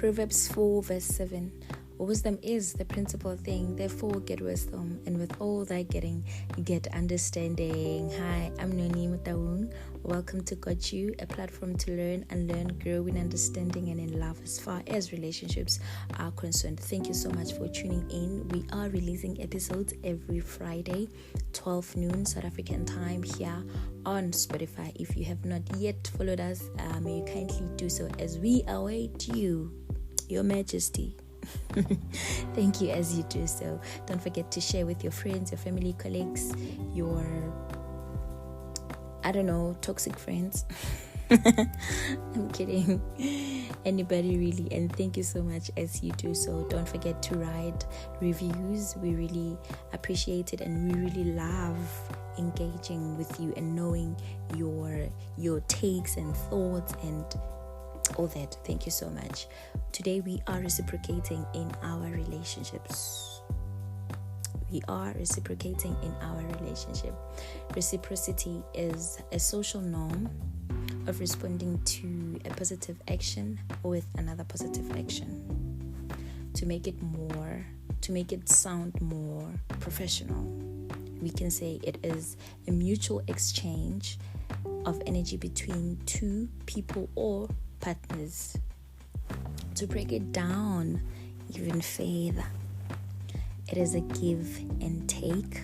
Proverbs 4 verse 7. Wisdom is the principal thing, therefore get wisdom, and with all thy getting, get understanding. Hi, I'm Noni Mutaung. Welcome to Got You, a platform to learn, unlearn, grow in understanding and in love as far as relationships are concerned. Thank you so much for tuning in. We are releasing episodes every Friday, 12 noon South African time here on Spotify. If you have not yet followed us, may you kindly do so as we await you, Your Majesty. Thank you as you do so. Don't forget to share with your friends, your family, colleagues, your toxic friends. I'm kidding. Anybody really. And thank you so much as you do so. Don't forget to write reviews. We really appreciate it, and we really love engaging with you and knowing your takes and thoughts and all that. Thank you so much. Today we are reciprocating in our relationships. Reciprocity is a social norm of responding to a positive action with another positive action to make it sound more professional. We can say it is a mutual exchange of energy between two people or partners. To break it down even further, it is a give and take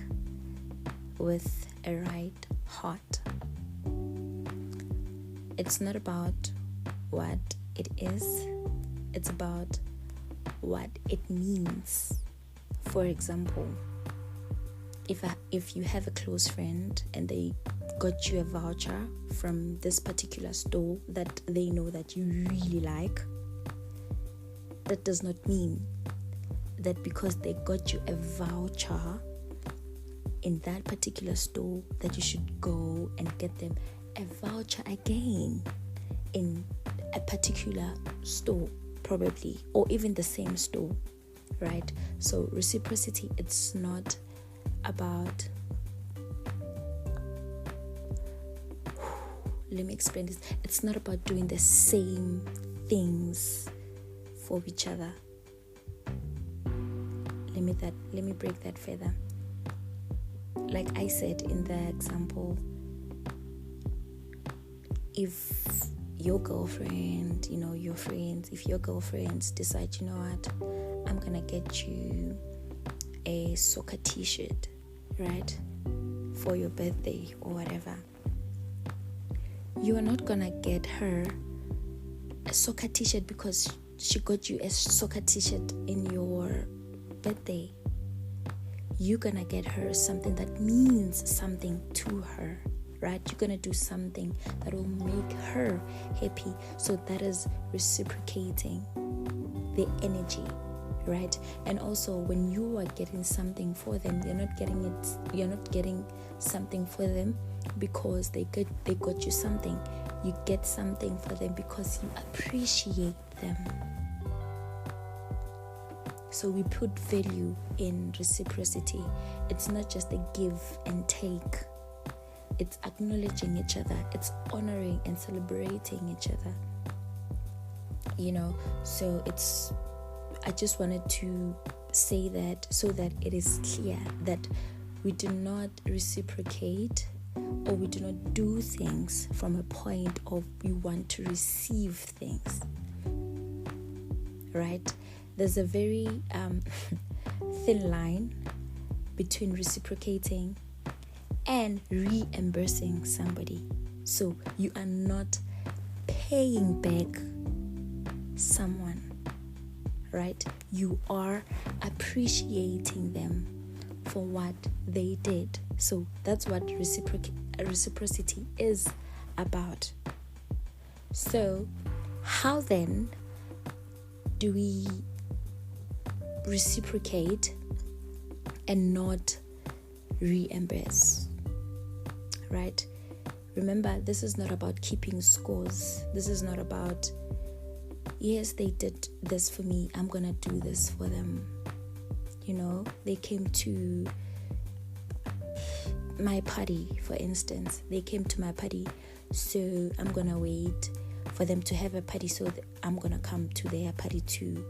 with a right heart. It's not about what it is, it's about what it means. For example, if you have a close friend and they got you a voucher from this particular store that they know that you really like, that does not mean that because they got you a voucher in that particular store that you should go and get them a voucher again in a particular store, probably, or even the same store, right? So reciprocity, it's not about, let me explain this. It's not about doing the same things for each other. Let me break that further. Like I said in the example, if your girlfriend, your friends, if your girlfriends decide, you know what, I'm gonna get you a soccer t-shirt, right, for your birthday or whatever, you are not gonna get her a soccer t-shirt because she got you a soccer t-shirt in your birthday. You're gonna get her something that means something to her, right? You're gonna do something that will make her happy. So that is reciprocating the energy, right? And also, when you are getting something for them, you're not getting something for them because they got you something. You get something for them because you appreciate them. So we put value in reciprocity. It's not just a give and take. It's acknowledging each other. It's honoring and celebrating each other. So I just wanted to say that so that it is clear that we do not reciprocate, or we do not do things from a point of we want to receive things, right? There's a very thin line between reciprocating and reimbursing somebody. So you are not paying back someone, right? You are appreciating them for what they did. So that's what reciprocity is about. So how then do we reciprocate and not reimburse, right? Remember, this is not about keeping scores. This is not about, yes, they did this for me, I'm gonna do this for them. They came to my party, for instance. They came to my party, so I'm gonna wait for them to have a party, so I'm gonna come to their party too.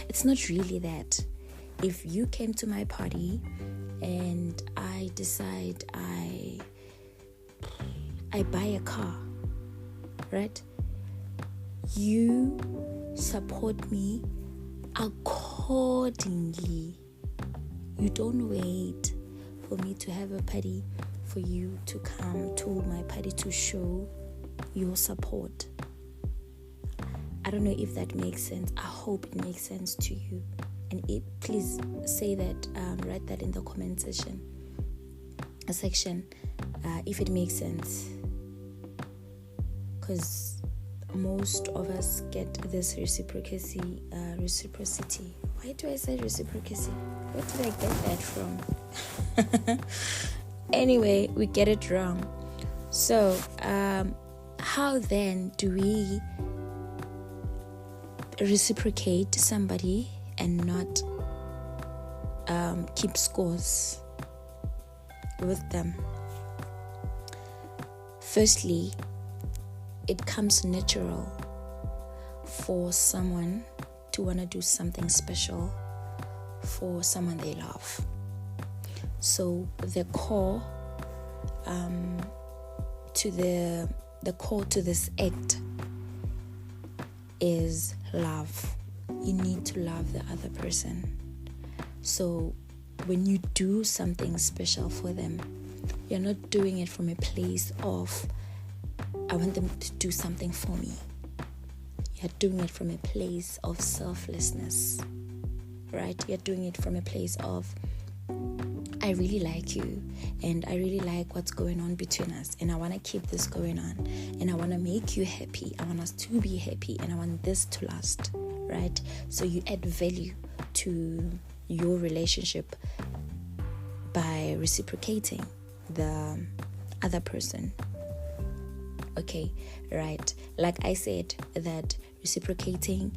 It's not really that. If you came to my party and I decide I buy a car, right? You support me accordingly. You don't wait for me to have a party for you to come to my party to show your support. I don't know if that makes sense. I hope it makes sense to you. And please say that, write that in the comment section if it makes sense. Because most of us get this reciprocity. Why do I say reciprocity? Where did I get that from? Anyway, we get it wrong. So, how then do we reciprocate somebody and not keep scores with them? Firstly, it comes natural for someone to want to do something special for someone they love. So the core to this act is love. You need to love the other person. So when you do something special for them, you're not doing it from a place of, I want them to do something for me. You're doing it from a place of selflessness, right? You're doing it from a place of, I really like you, and I really like what's going on between us, and I want to keep this going on, and I want to make you happy. I want us to be happy, and I want this to last, right? So you add value to your relationship by reciprocating the other person. Okay, right. Like I said, that reciprocating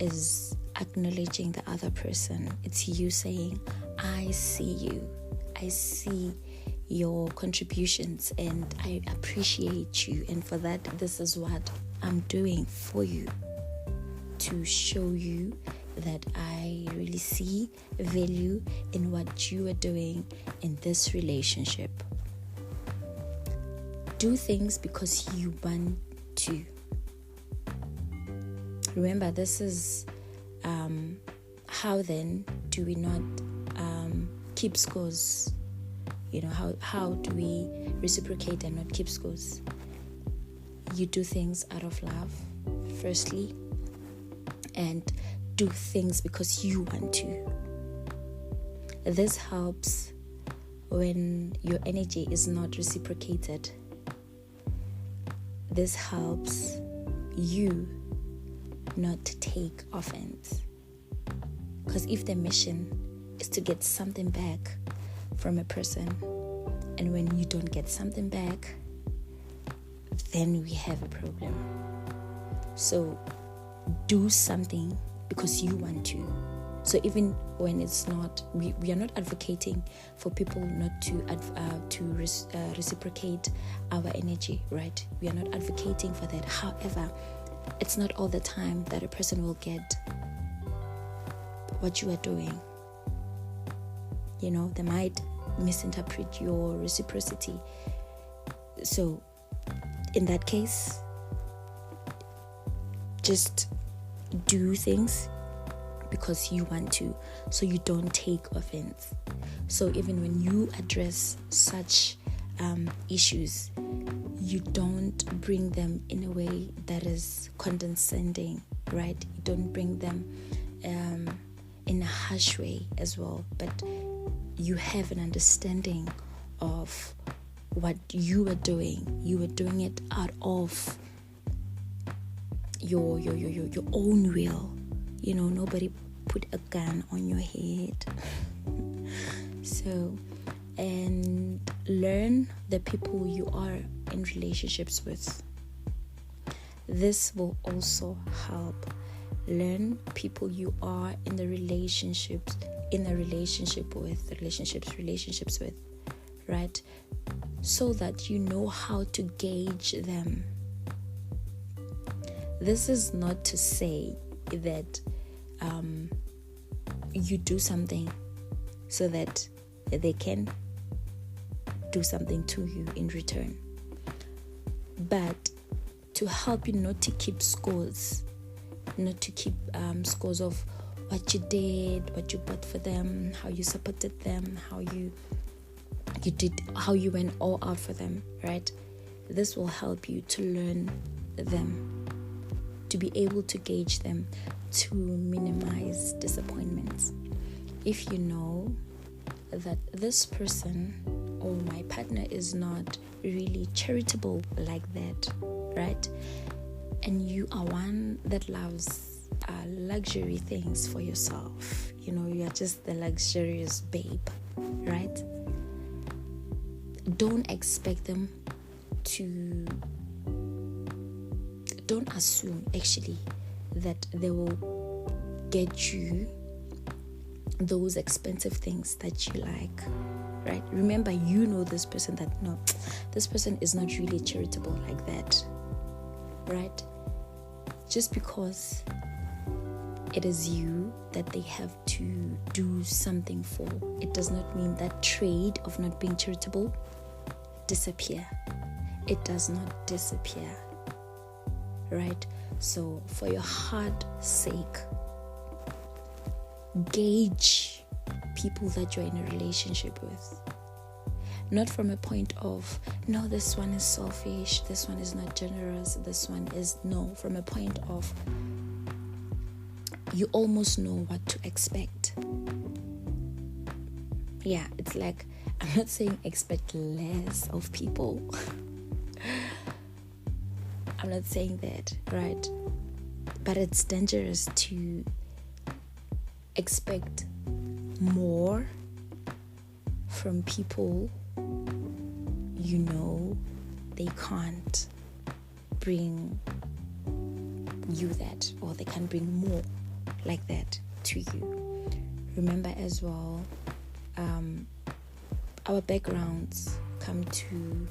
is acknowledging the other person. It's you saying, I see you. I see your contributions and I appreciate you. And for that, this is what I'm doing for you, to show you that I really see value in what you are doing in this relationship. Do things because you want to. Remember, this is how then do we not keep scores? How do we reciprocate and not keep scores? You do things out of love, firstly, and do things because you want to. This helps when your energy is not reciprocated. This helps you not take offense. Because if the mission is to get something back from a person, and when you don't get something back, then we have a problem. So do something because you want to. So even when it's not, we are not advocating for people not to reciprocate our energy, right? We are not advocating for that. However, it's not all the time that a person will get what you are doing. They might misinterpret your reciprocity. So in that case, just do things because you want to, so you don't take offense. So even when you address such issues, you don't bring them in a way that is condescending, right? You don't bring them in a harsh way as well, but you have an understanding of what you are doing. You are doing it out of your own will. Nobody put a gun on your head. So, and learn the people you are in relationships with. This will also help. Learn people you are in the relationships with, right? So that you know how to gauge them. this is not to say that you do something so that they can do something to you in return, but to help you not to keep scores, scores of what you did, what you bought for them, how you supported them, how you went all out for them, right? This will help you to learn them, to be able to gauge them, to minimize disappointments. If you know that this person or my partner is not really charitable like that, right? And you are one that loves luxury things for yourself. You are just the luxurious babe, right? Don't expect them to... Don't assume, actually, that they will get you those expensive things that you like, right? Remember, you know this person that, no, this person is not really charitable like that, right? Just because it is you that they have to do something for, it does not mean that trade of not being charitable disappear. It does not disappear, right? So for your heart's sake, gauge people that you're in a relationship with. Not from a point of, no, this one is selfish, this one is not generous, this one is... No, from a point of, you almost know what to expect. Yeah, it's like, I'm not saying expect less of people. I'm not saying that, right? But it's dangerous to expect more from people you know they can't bring you that, or they can bring more like that to you. Remember as well, our backgrounds come to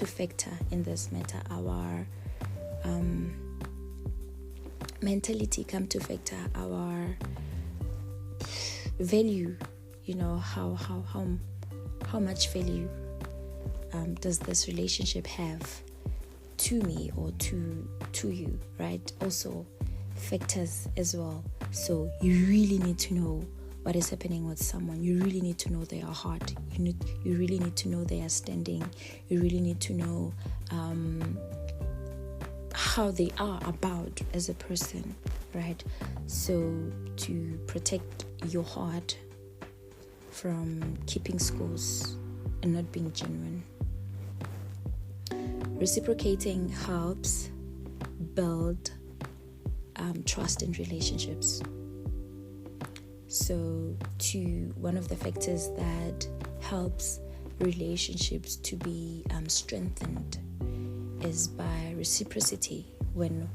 factor in this matter. Our mentality come to factor. Our value, how much value does this relationship have to me or to you, right? Also factors as well. So you really need to know what is happening with someone. You really need to know their heart. You really need to know their standing. You really need to know how they are about as a person, right? So to protect your heart from keeping scores and not being genuine. Reciprocating helps build trust in relationships. So one of the factors that helps relationships to be strengthened is by reciprocity. When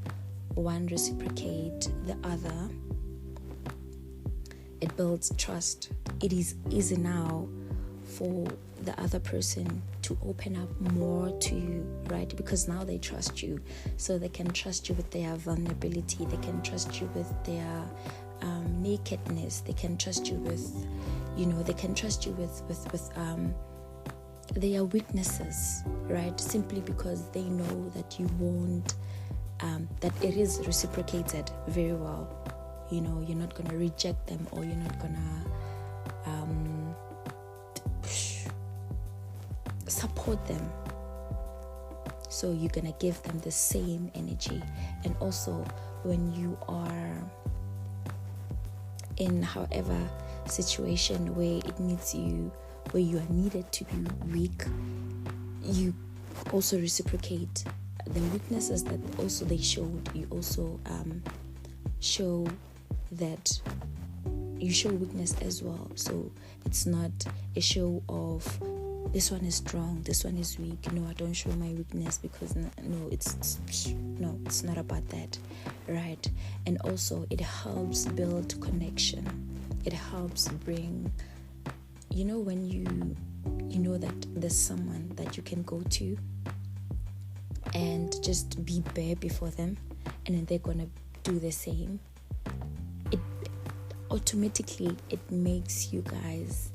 one reciprocates the other, it builds trust. It is easy now for the other person to open up more to you, right? Because now they trust you. So they can trust you with their vulnerability. They can trust you with their nakedness. They can trust you with, they can trust you with their weaknesses, right? Simply because they know that you won't, that it is reciprocated very well. You're not going to reject them, or you're not going to support them. So you're going to give them the same energy. And also, when you are in however situation where it needs you, where you are needed to be weak, you also reciprocate the weaknesses that also they showed. You also show that you show weakness as well. So it's not a show of this one is strong, this one is weak. No, I don't show my weakness because it's not about that, right? And also it helps build connection. It helps bring, when you know that there's someone that you can go to and just be bare before them and they're gonna do the same, it automatically it makes you guys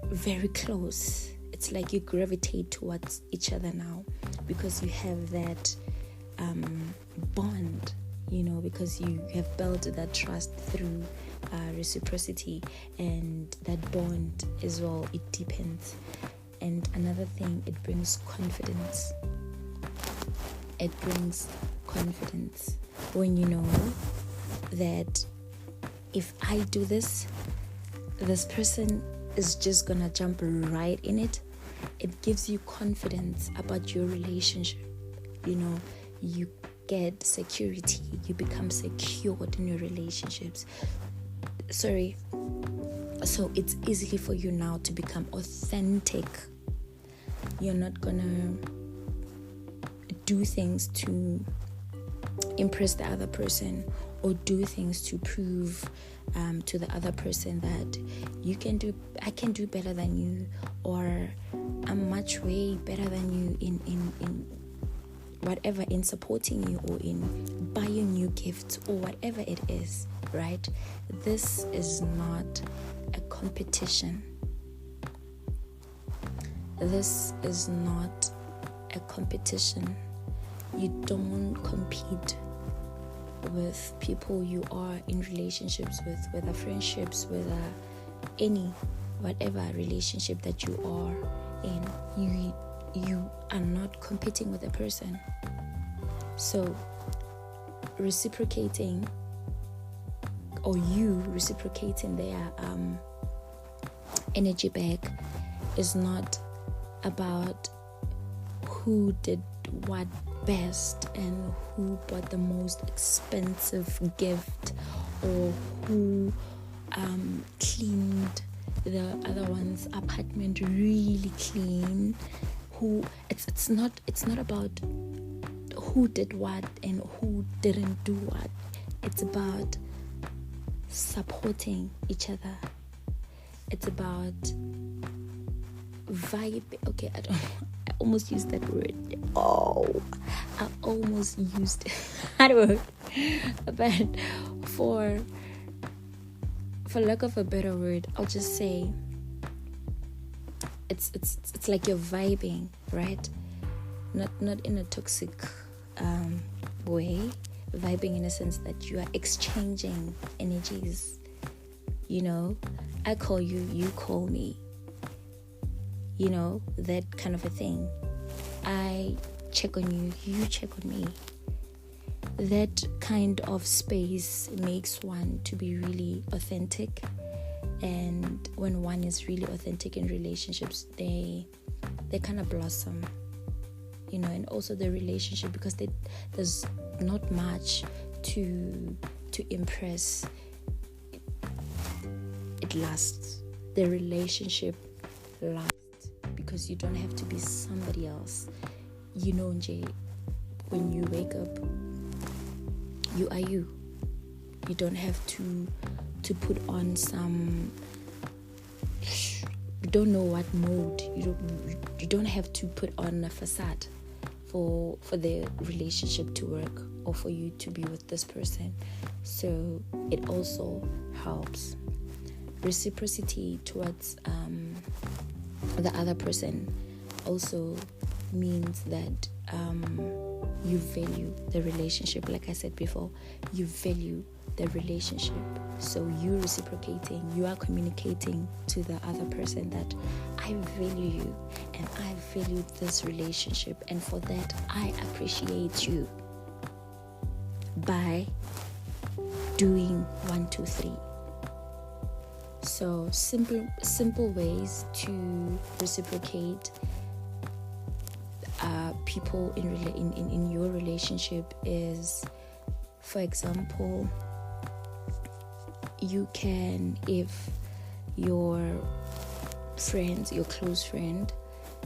very close. It's like you gravitate towards each other now, because you have that bond, because you have built that trust through reciprocity, and that bond as well, it deepens. And another thing, it brings confidence. When you know that if I do this person is just gonna jump right in it. It gives you confidence about your relationship. You get security. You become secured in your relationships. So it's easy for you now to become authentic. You're not gonna do things to impress the other person, or do things to prove to the other person that I can do better than you, or I'm much way better than you in whatever, in supporting you, or in buying you gifts, or whatever it is, right? This is not a competition. You don't compete with people you are in relationships with, whether friendships, whether any whatever relationship that you are in. You are not competing with a person. So reciprocating, or you reciprocating their energy back, is not about who did what best and who bought the most expensive gift, or who cleaned the other one's apartment really clean. It's not about who did what and who didn't do what. It's about supporting each other. It's about vibe. Okay, I almost used that word. I almost used that word. But for lack of a better word, I'll just say it's like you're vibing, right? Not in a toxic way. Vibing in a sense that you are exchanging energies. I call you, you call me. That kind of a thing. I check on you, you check on me. That kind of space makes one to be really authentic. And when one is really authentic in relationships, they kind of blossom. And also the relationship, because there's not much to impress. It lasts. The relationship lasts, because you don't have to be somebody else. Nje, when you wake up, you are you. You don't have to put on some, you don't know what mode. You don't have to put on a facade for the relationship to work, or for you to be with this person. So it also helps. Reciprocity towards the other person also means that you value the relationship. Like I said before, you value the relationship. So you reciprocating, you are communicating to the other person that I value you, and I value this relationship, and for that I appreciate you by doing 1, 2, 3. So simple ways to reciprocate people in your relationship is, for example, you can, if your close friend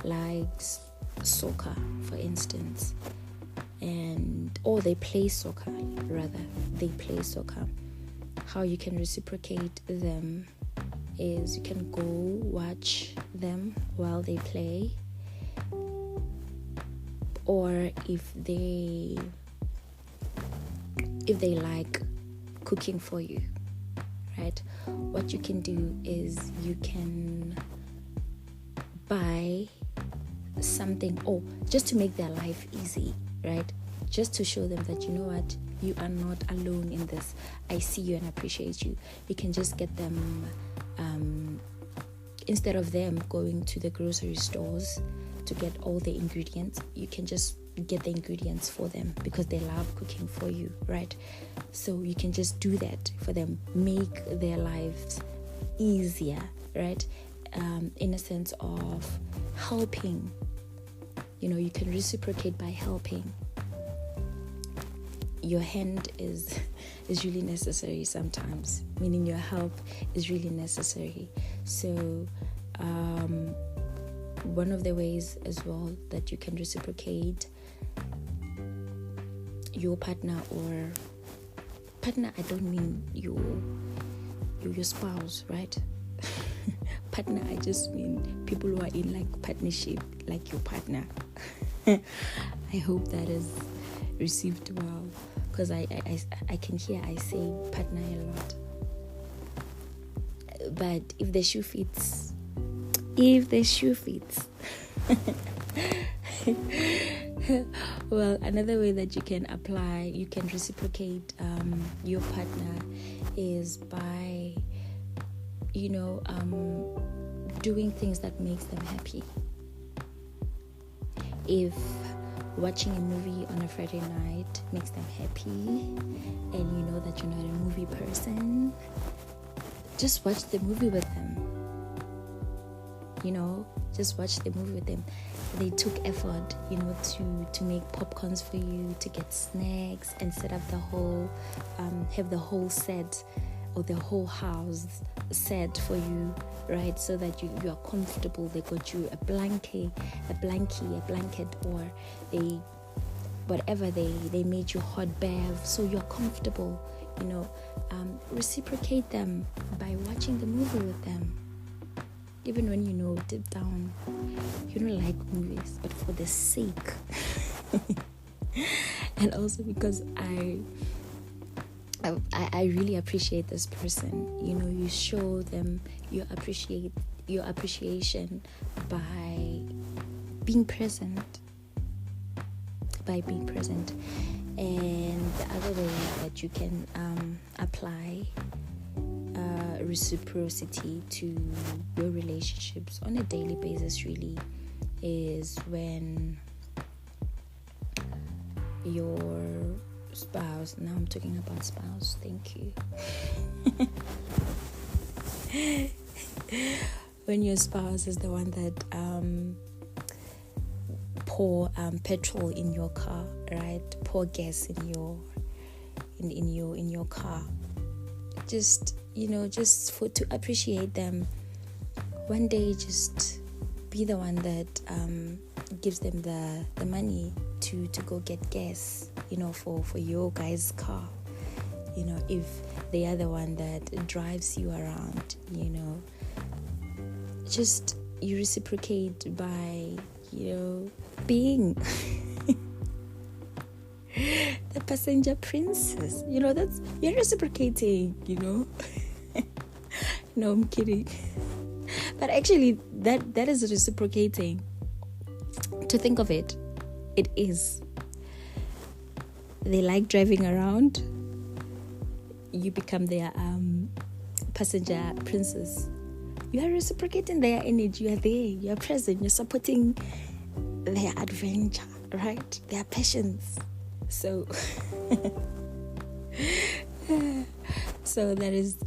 likes soccer, for instance, or they play soccer, how you can reciprocate them is you can go watch them while they play. Or if they if they like cooking for you, right? What you can do is you can buy something, just to make their life easy, right? Just to show them that, you know what, you are not alone in this. I see you and appreciate you. You can just get them, instead of them going to the grocery stores to get all the ingredients, you can just get the ingredients for them because they love cooking for you, right? So you can just do that for them, make their lives easier, right? In a sense of helping. You can reciprocate by helping. Your hand is really necessary sometimes, meaning your help is really necessary. So one of the ways as well that you can reciprocate your partner, I don't mean your spouse, right? Partner, I just mean people who are in like partnership, like your partner. I hope that is received well, because I can hear I say partner a lot. But if the shoe fits, well, another way that you can reciprocate your partner is by doing things that makes them happy. If watching a movie on a Friday night makes them happy, and you know that you're not a movie person, just watch the movie with them. Just watch the movie with them. They took effort, to make popcorns for you, to get snacks, and set up the whole, have the whole set or the whole house set for you, right? So that you are comfortable. They got you a blanket, or whatever they made you hot bath, so you're comfortable. Reciprocate them by watching the movie with them. Even when deep down you don't like movies, but for the sake and also because I really appreciate this person. You show them your appreciation by being present. And the other way that you can apply reciprocity to your relationships on a daily basis really is when your spouse, now I'm talking about spouse, thank you, when your spouse is the one that pour petrol in your car, right? Pour gas in your car. Just to appreciate them. One day, just be the one that gives them the money to go get gas, for your guy's car. If they are the one that drives you around, just you reciprocate by, being the passenger princess. That's, you're reciprocating, No, I'm kidding. But actually, that is reciprocating. To think of it, it is. They like driving around. You become their passenger princess. You are reciprocating their energy. You are there. You are present. You're supporting their adventure, right? Their passions. So that is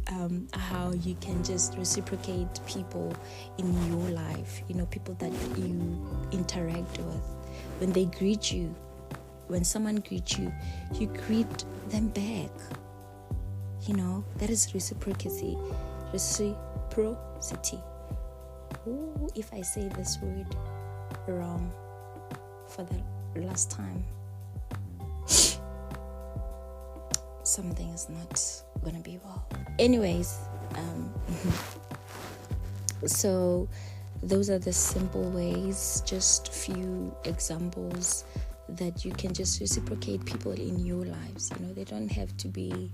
how you can just reciprocate people in your life. People that you interact with. When they greet you, when someone greets you, you greet them back. That is reciprocity. Ooh, if I say this word wrong for the last time, something is not gonna be well. Anyways, so those are the simple ways, just few examples that you can just reciprocate people in your lives. They don't have to be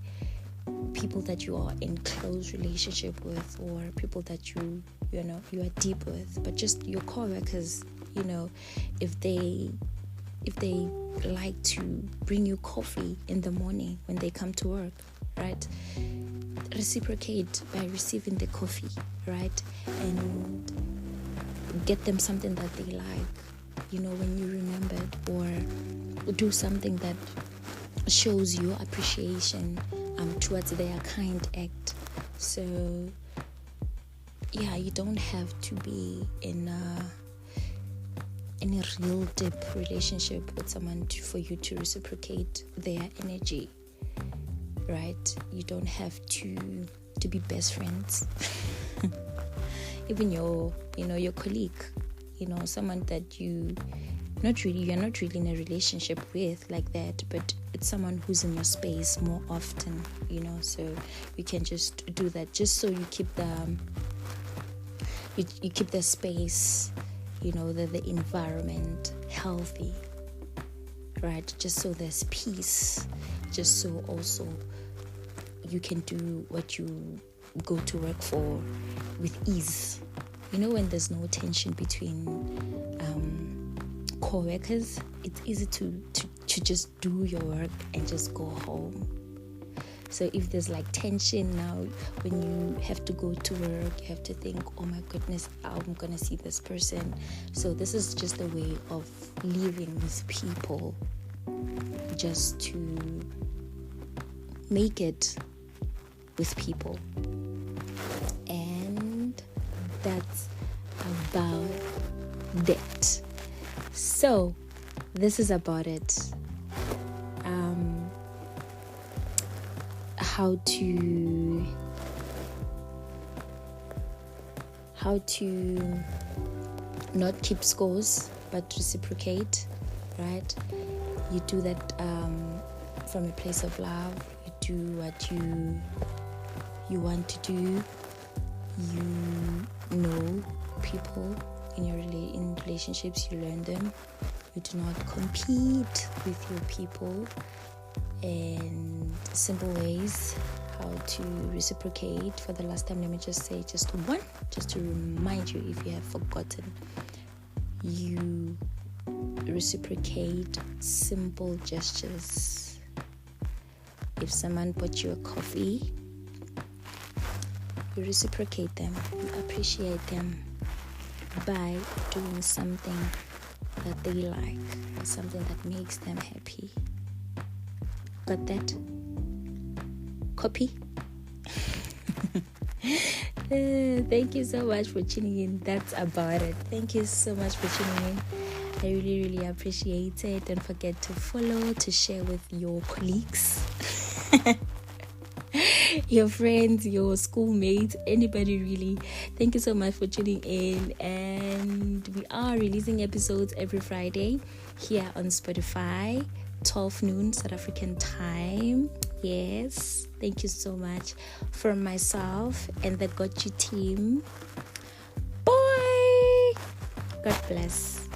people that you are in close relationship with, or people that you are deep with, but just your coworkers. If they like to bring you coffee in the morning when they come to work, right? Reciprocate by receiving the coffee, right? And get them something that they like, when you remembered, or do something that shows your appreciation towards their kind act. So yeah, you don't have to be in a real deep relationship with someone for you to reciprocate their energy, right? You don't have to be best friends. Even your colleague, someone that you're not really in a relationship with like that, but it's someone who's in your space more often, so you can just do that, just so you keep the space, the environment healthy, right? Just so there's peace, just so also you can do what you go to work for with ease. When there's no tension between co-workers, it's easy to just do your work and just go home. So if there's like tension now, when you have to go to work, you have to think, oh my goodness, I'm gonna see this person. So this is just a way of living with people, just to make it with people. And that's about that. So this is about it. How to not keep scores but reciprocate, right? You do that from a place of love. You do what you want to do. You know people in relationships, you learn them. You do not compete with your people, and simple ways how to reciprocate. For the last time, let me just say just one, just to remind you if you have forgotten. You reciprocate simple gestures. If someone bought you a coffee, you reciprocate them, you appreciate them by doing something that they like, or something that makes them happy. Got that? Copy? Thank you so much for tuning in. That's about it. Thank you so much for tuning in. I really, really appreciate it. Don't forget to follow, to share with your colleagues, your friends, your schoolmates, anybody really. Thank you so much for tuning in. And we are releasing episodes every Friday here on Spotify, 12 noon South African time. Yes, thank you so much. From myself and the Got You team. Bye. God bless.